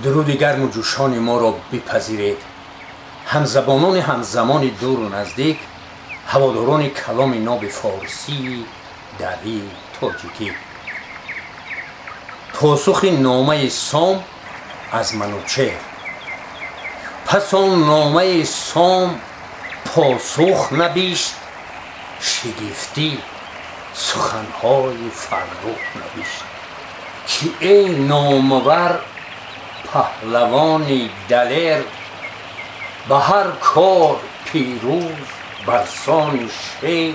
درود گرم و جوشان ما را بپذیرید. همزبانان همزمان دور و نزدیک، هواداران کلام ناب فارسی، دری، تاجیکی. پاسخ نامه سام از منوچهر. پس آن نامه سام پاسخ نبیشت، شگفتی سخنهای فرخ نبیشت که ای نامور پهلوان دلیر، به هر کار پیروز برسان شیر.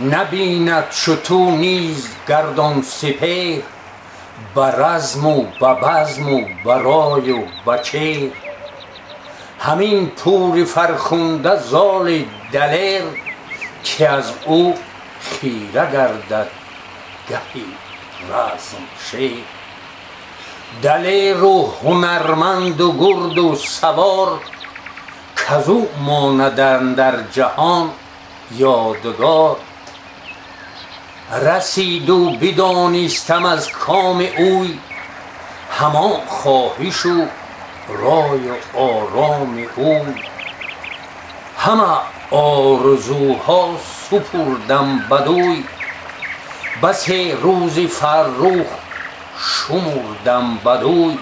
نبیند چو تو نیز گردان سپهر، به رزم و به بزم و به رای و به چیر. همین پور فرخنده زال دلیر، که از او خیره گردد گهی رزم شیر. دلیر و هنرمند و گرد و سوار، کز او ماندند در جهان یادگار. رسید و بدانستم از کام اوی، همان خواهش و رای و آرام اوی. همه آرزوها سپردم بدوی، بسی روز فرخ شمردم بدوی.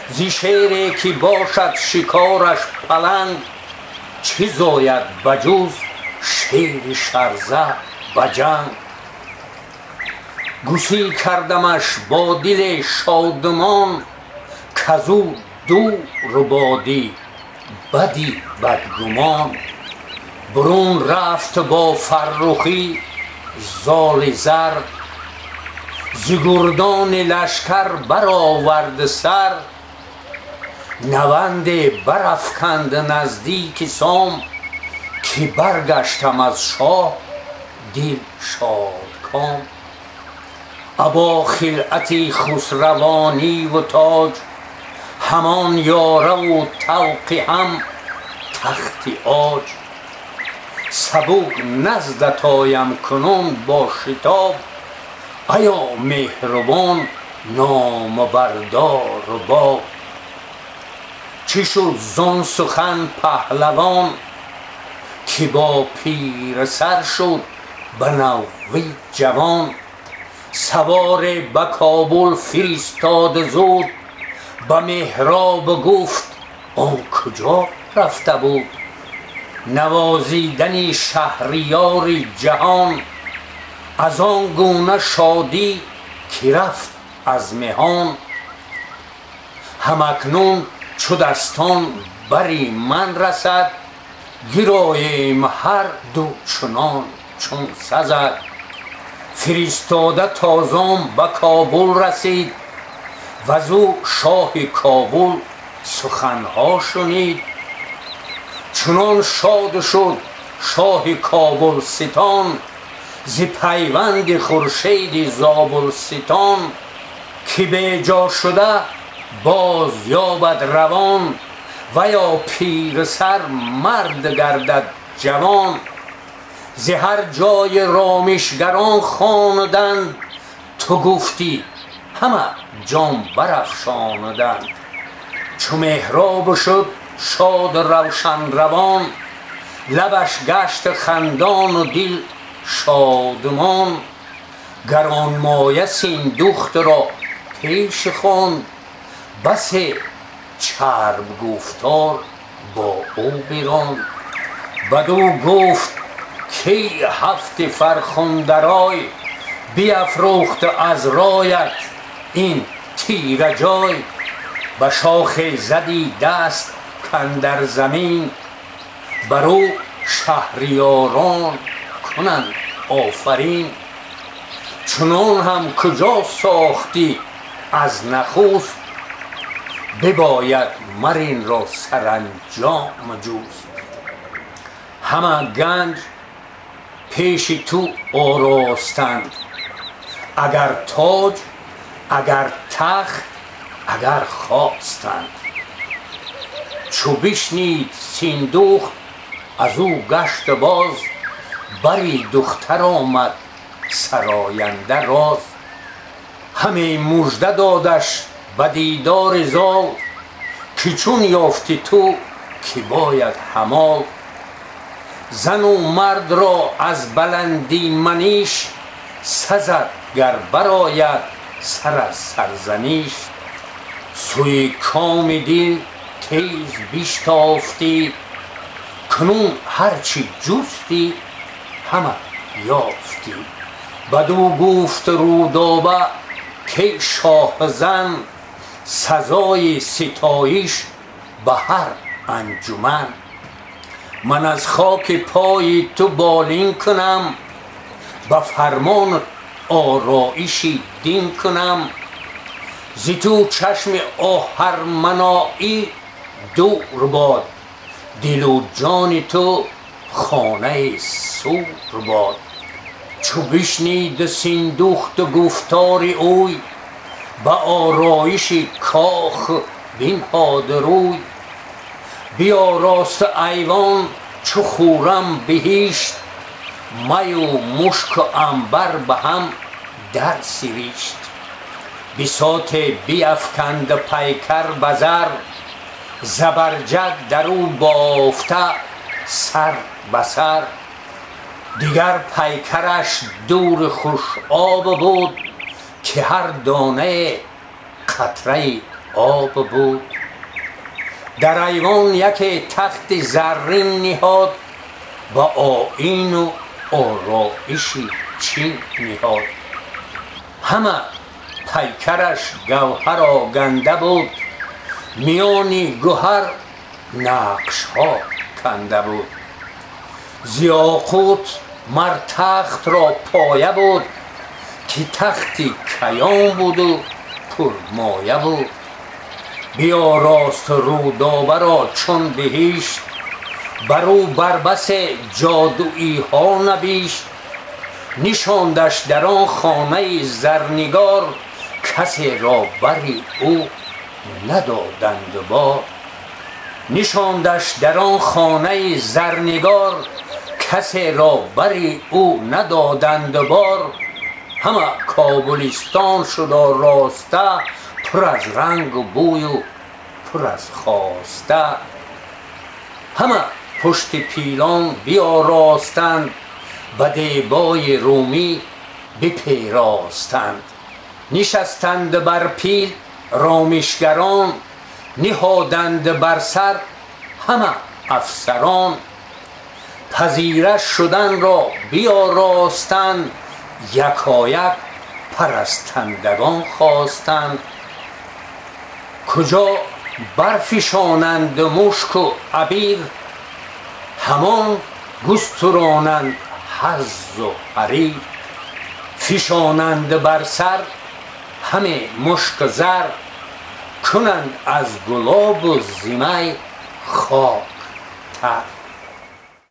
زی شیری که باشد شکارش پلنگ، چه زاید بجز شیر شرزه به جنگ. گسی کردمش با دل شادمان، کز او دور بادی بدی بدگمان. برون رفت با فرخی زال زر، ز گردان لشکر برآورد سر. نوند برافکند نزدیک سام، که برگشتم از شاه دل شادکام. ابا خلعتی خسروانی و تاج، همان یاره و طوق هم تخت عاج. سبک نزدت آیم کنون با شتاب، ایا مهربان نام بردار باب. چه شد زان سخن پهلوان، که با پیر سر شد به نوی جوان. سوار به کابل فرستاد زود، به مهراب گفت آن کجا رفته بود. نوازیدن شهریار جهان، از آن گونه شادی که رفت از مهان. همکنون چو دستان بری من رسد، گراییم هر دو چنان چون سزد. فرستاده تازام به کابل رسید، وزو شاه کابل سخنها شنید. چنان شاد شد شاه کابل ستان، ز پیوند خورشید زابلستان. که به جا شده باز یابد روان، و یا پیر سر مرد گردد جوان. ز هر جای رامشگران خواندند، تو گفتی همه جام برافشاندند. چو مهراب شد شاد روشن روان، لبش گشت خندان و دل شادمان. گرانمایه سیندخت را پیش خواند، بسی چرب گفتار با او براند. بدو گفت کی هفت فرخنده رای، بیفروخت از رایت این تیره جای. به شاخ زدی دست کاندر زمین، برو شهریاران کنند آفرین. چنان هم کجا ساختی از نخست، بباید مرین را سرانجام جوست. همه گنج پیش تو آراستند، اگر تاج اگر تخت اگر خواستند. چو بشنید سیندخت از او گشت باز، بری دختر آمد سراینده راز. همه مژده دادش به دیدار زال، که چون یافتی تو که باید همال. زن و مرد را از بلندی منیش، سزد گر برآید سر از سرزنیش. سوی کام دین تیز بیشتافتی، کنون هرچی جستی همه یافتی. بدو گفت رودابه که شاه زن، سزای ستایش به هر انجمن. من از خاک پای تو بالین کنم، به فرمان آرایشی دین کنم. ز تو چشم آهرمنایی دور باد، دل و جان تو خانه سور باد. چو بشنید سیندخت گفتار اوی، به آرایش کاخ بنهاد روی. بیاراست ایوان چو خورم بهشت، می و مشک و عنبر به هم در سریشت. بساط بیفکند پیکر به زر، زبرجد در او بافته سر به سر. دیگر پیکرش دور خوش آب بود، که هر دانه قطره آب بود. در ایوان یک تخت زرین نهاد، با آیین و آرایش چین نهاد. همه پیکرش گوهر آگنده بود، میان گوهر نقش ها کنده بود. ز یاقوت مر تخت را پایه بود، که تختی کیان بود و پرمایه بود. بیاراست رودابه را چون بهشت، بر او بربس جادویی ها نبیشت. نشاندش در آن خانه زرنگار، کسی را بری او ندادند بار. نشاندش در آن خانه زرنگار، کسی را بری او ندادند بار. همه کابلستان شد آراسته، پر از رنگ و بوی و پر از خواسته. همه پشت پیلان بیاراستند، به دیبای رومی بپیراستند. نشستند بر پیل رامشگران، نهادند بر سر همه افسران. پذیرش شدن را بیاراستند، یکایک پرستندگان خواستند. کجا برفشانند مشک و عبیر، همان گسترانند حظ و حریر. فشانند بر سر همه مشک زر، کنند از گلاب و زمین خاک تر.